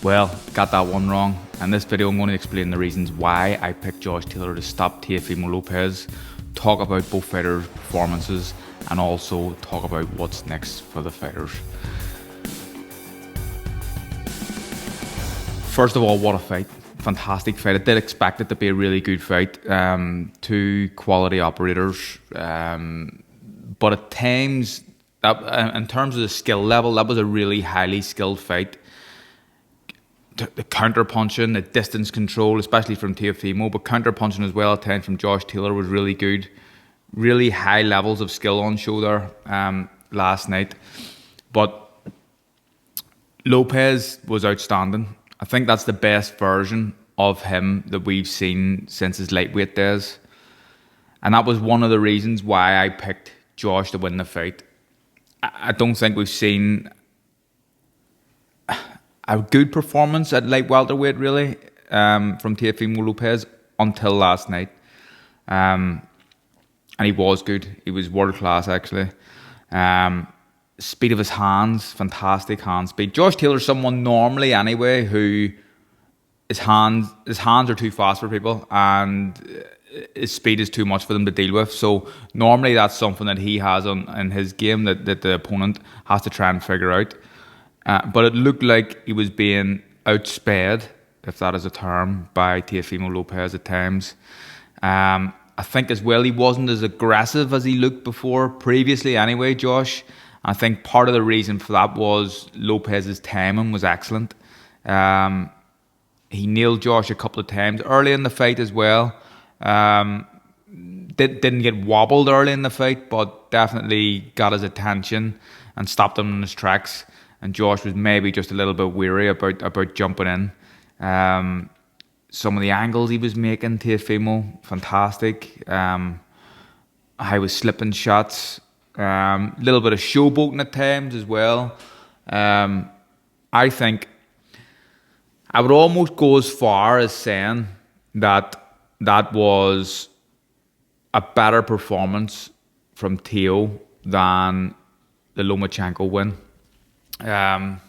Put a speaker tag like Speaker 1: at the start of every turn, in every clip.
Speaker 1: Well, got that one wrong. In this video, I'm going to explain the reasons why I picked Josh Taylor to stop Teofimo Lopez, talk about both fighters' performances, and also talk about what's next for the fighters. First of all, what a fight. Fantastic fight. I did expect it to be a really good fight. Two quality operators. But at times, in terms of the skill level, that was a really highly skilled fight. The counter punching, the distance control, especially from Teofimo, but counter punching as well at times from Josh Taylor was really good. Really high levels of skill on show there last night. But Lopez was outstanding. I think that's the best version of him that we've seen since his lightweight days. And that was one of the reasons why I picked Josh to win the fight. I don't think we've seen a good performance at light welterweight, really, from Teofimo Lopez until last night. And he was good. He was world class, actually. Speed of his hands, fantastic hand speed. Josh Taylor's someone normally, anyway, who his hands are too fast for people, and his speed is too much for them to deal with. So normally that's something that he has in his game that the opponent has to try and figure out. But it looked like he was being outsped, if that is a term, by Teofimo Lopez at times. I think as well he wasn't as aggressive as he looked previously anyway, Josh. I think part of the reason for that was Lopez's timing was excellent. He nailed Josh a couple of times early in the fight as well. Didn't get wobbled early in the fight, but definitely got his attention and stopped him in his tracks. And Josh was maybe just a little bit weary about jumping in. Some of the angles he was making, Teofimo, fantastic. I was slipping shots. A little bit of showboating at times as well. I think I would almost go as far as saying that was a better performance from Teo than the Lomachenko win. And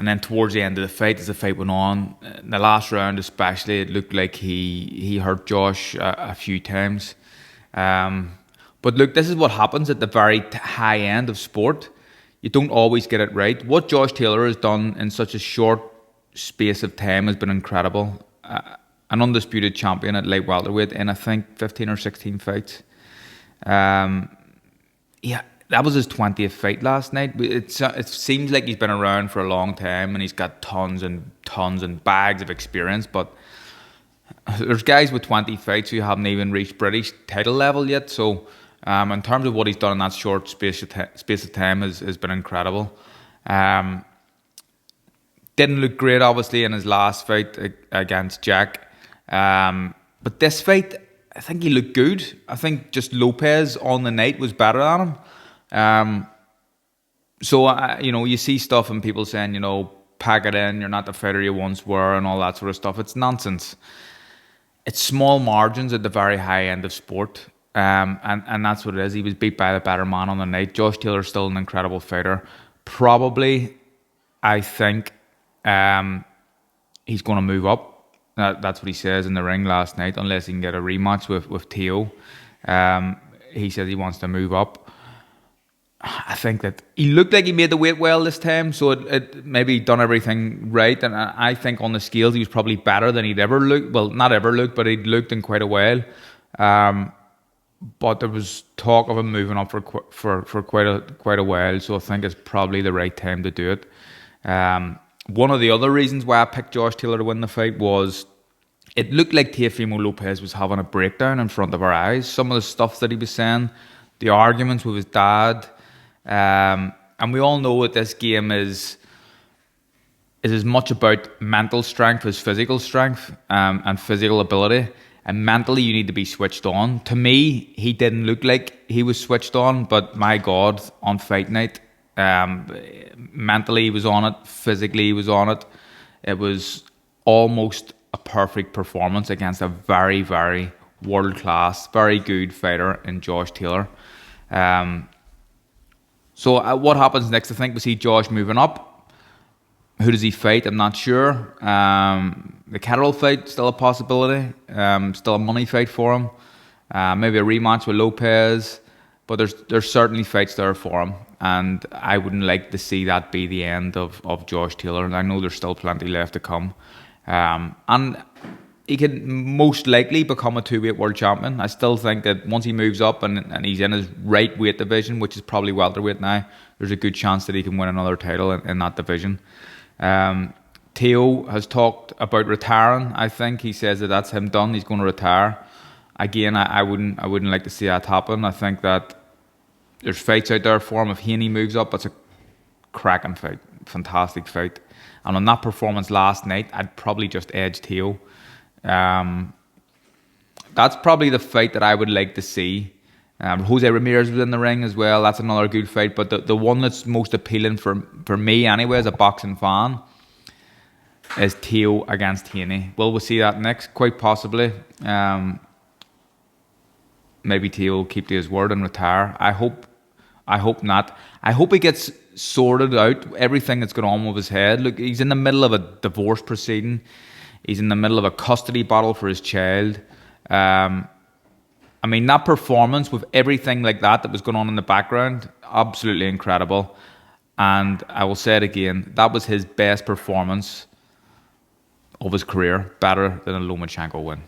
Speaker 1: then towards the end of the fight, as the fight went on, in the last round especially, it looked like he hurt Josh a few times. But look, this is what happens at the very high end of sport. You don't always get it right. What Josh Taylor has done in such a short space of time has been incredible. An undisputed champion at light welterweight in, I think, 15 or 16 fights. Yeah. That was his 20th fight last night. It seems like he's been around for a long time and he's got tons and bags of experience. But there's guys with 20 fights who haven't even reached British title level yet. So in terms of what he's done in that short space of time has been incredible. Didn't look great, obviously, in his last fight against Jack. But this fight, I think he looked good. I think just Lopez on the night was better than him. So you see stuff and people saying, pack it in, you're not the fighter you once were and all that sort of stuff. It's nonsense. It's small margins at the very high end of sport. And that's what it is. He was beat by the better man on the night. Josh Taylor's still an incredible fighter. Probably, I think, he's going to move up. That's what he says in the ring last night, unless he can get a rematch with Teo. He says he wants to move up. I think that he looked like he made the weight well this time, so it maybe done everything right. And I think on the scales he was probably better than he'd ever looked. Well, not ever looked, but he'd looked in quite a while. But there was talk of him moving up for quite a while, so I think it's probably the right time to do it. One of the other reasons why I picked Josh Taylor to win the fight was it looked like Teofimo Lopez was having a breakdown in front of our eyes. Some of the stuff that he was saying, the arguments with his dad. And we all know that this game is as much about mental strength as physical strength and physical ability. And mentally, you need to be switched on. To me, he didn't look like he was switched on, but my God, on fight night, mentally he was on it, physically he was on it. It was almost a perfect performance against a very, very world-class, very good fighter in Josh Taylor. So what happens next? I think we see Josh moving up. Who does he fight? I'm not sure. The Catterall fight, still a possibility. Still a money fight for him. Maybe a rematch with Lopez. But there's certainly fights there for him. And I wouldn't like to see that be the end of Josh Taylor. And I know there's still plenty left to come. And he can most likely become a 2-weight world champion. I still think that once he moves up and he's in his right weight division, which is probably welterweight now, there's a good chance that he can win another title in that division. Teo has talked about retiring. I think he says that that's him done. He's going to retire. Again, I wouldn't like to see that happen. I think that there's fights out there for him. If Haney moves up, it's a cracking fight, fantastic fight. And on that performance last night, I'd probably just edge Teo. That's probably the fight that I would like to see. Jose Ramirez was in the ring as well. That's another good fight. But the one that's most appealing for me anyway as a boxing fan is Teo against Haney. Will we see that next? Quite possibly. Maybe Teo will keep to his word and retire. I hope not. I hope he gets sorted out, everything that's going on with his head. Look, he's in the middle of a divorce proceeding. He's in the middle of a custody battle for his child. I mean, that performance with everything like that was going on in the background, absolutely incredible. And I will say it again, that was his best performance of his career, better than a Lomachenko win.